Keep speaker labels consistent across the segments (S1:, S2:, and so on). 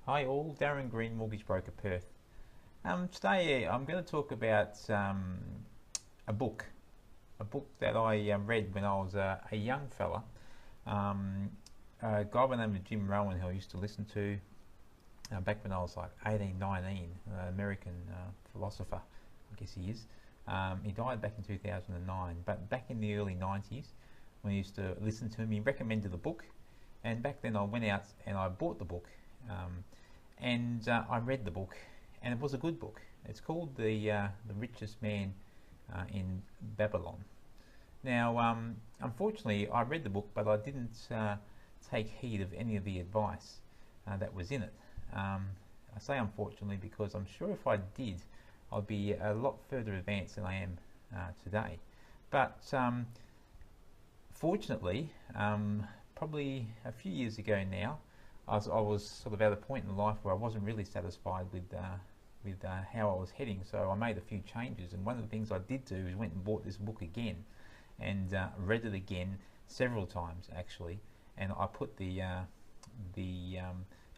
S1: Hi all, Darren Green, Mortgage Broker Perth. Today I'm going to talk about a book, that I read when I was a young fella. A guy by the name of Jim Rowan, who I used to listen to back when I was like 18, 19, American philosopher, I guess he is. He died back in 2009, but back in the early 90s, when I used to listen to him, he recommended the book, and back then I went out and I bought the book. I read the book, and it was a good book. It's called The Richest Man in Babylon. Now, unfortunately, I read the book, but I didn't take heed of any of the advice that was in it. I say unfortunately because I'm sure if I did, I'd be a lot further advanced than I am today. But fortunately, probably a few years ago now, I was sort of at a point in life where I wasn't really satisfied with how I was heading, so I made a few changes. And one of the things I did do is went and bought this book again, and read it again several times actually. And I put the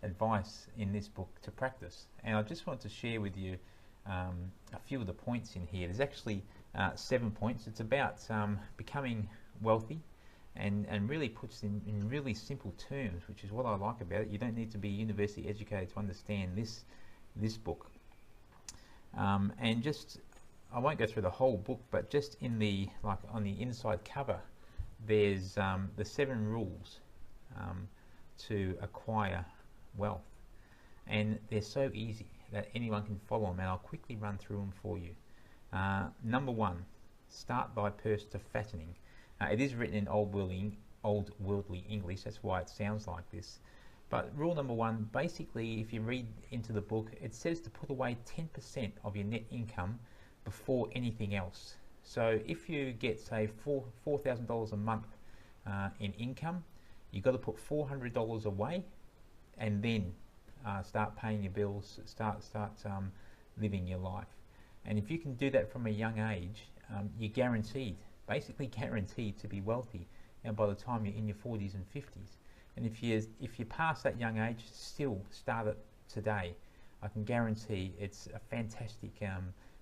S1: advice in this book to practice. And I just want to share with you a few of the points in here. There's actually 7 points. It's about becoming wealthy. And really puts in really simple terms, which is what I like about it. You don't need to be university educated to understand this book. And just, I won't go through the whole book, but just in the, like on the inside cover, there's the 7 rules to acquire wealth, and they're so easy that anyone can follow them. And I'll quickly run through them for you. Number 1, start thy purse to fattening. It is written in old worldly English, that's why it sounds like this. But rule number 1, basically, if you read into the book, it says to put away 10% of your net income before anything else. So if you get, say, $4,000 a month in income, you've got to put $400 away, and then start paying your bills, start living your life. And if you can do that from a young age, you're basically guaranteed to be wealthy, and by the time you're in your 40s and 50s. And if you pass that young age, still start it today. I can guarantee it's a fantastic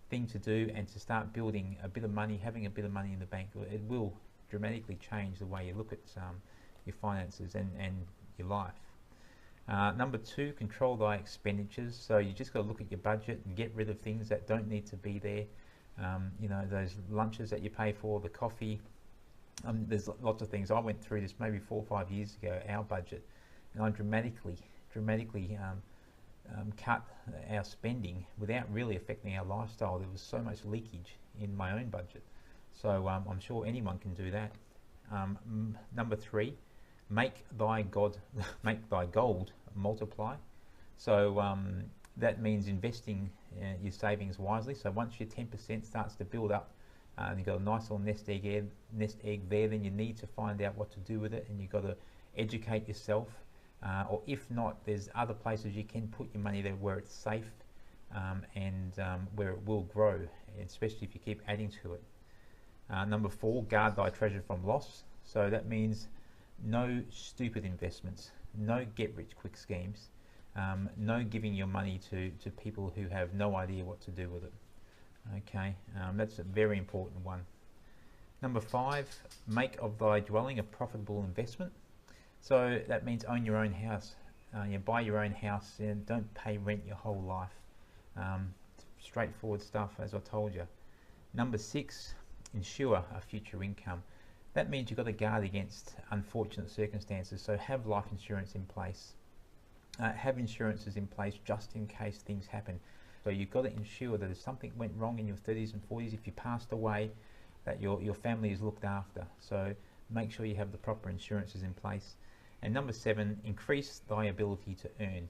S1: thing to do, and to start building a bit of money, having a bit of money in the bank. It will dramatically change the way you look at your finances and your life. Number 2, control thy expenditures. So you just got to look at your budget and get rid of things that don't need to be there. You know, those lunches that you pay for, the coffee. There's lots of things. I went through this maybe 4 or 5 years ago, our budget, and I dramatically cut our spending without really affecting our lifestyle. There was so much leakage in my own budget. So I'm sure anyone can do that. Number 3, make thy gold multiply. So that means investing your savings wisely. So once your 10% starts to build up, and you've got a nice little nest egg there, then you need to find out what to do with it, and you've got to educate yourself. Or if not, there's other places you can put your money there where it's safe, and where it will grow, especially if you keep adding to it. Number 4, guard thy treasure from loss. So that means no stupid investments, no get-rich-quick schemes, no giving your money to people who have no idea what to do with it. Okay, that's a very important one. Number 5, make of thy dwelling a profitable investment. So that means own your own house. You buy your own house and don't pay rent your whole life. Straightforward stuff, as I told you. Number 6, ensure a future income. That means you've got to guard against unfortunate circumstances. So have life insurance in place. Have insurances in place just in case things happen. So you've got to ensure that if something went wrong in your 30s and 40s, if you passed away, that your family is looked after. So make sure you have the proper insurances in place. And number 7, increase thy ability to earn.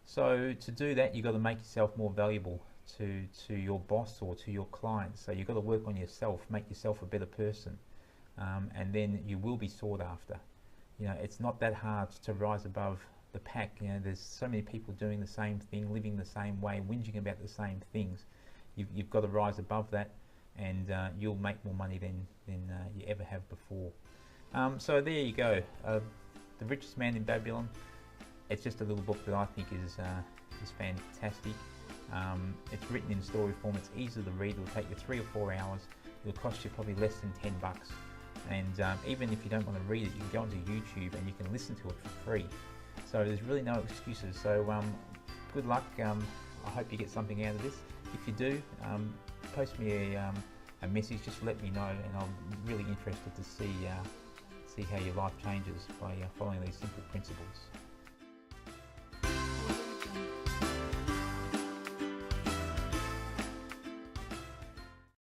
S1: So to do that, you've got to make yourself more valuable to your boss or to your clients. So you've got to work on yourself, make yourself a better person, and then you will be sought after. You know, it's not that hard to rise above the pack. You know, there's so many people doing the same thing, living the same way, whinging about the same things. You've got to rise above that, and you'll make more money than you ever have before. So there you go. The Richest Man in Babylon. it's just a little book that I think is fantastic. It's written in story form. It's easy to read. It'll take you 3 or 4 hours. It'll cost you probably less than $10. And even if you don't want to read it, you can go onto YouTube and you can listen to it for free. So there's really no excuses. So good luck. I hope you get something out of this. If you do, post me a message. Just let me know, and I'm really interested to see how your life changes by following these simple principles.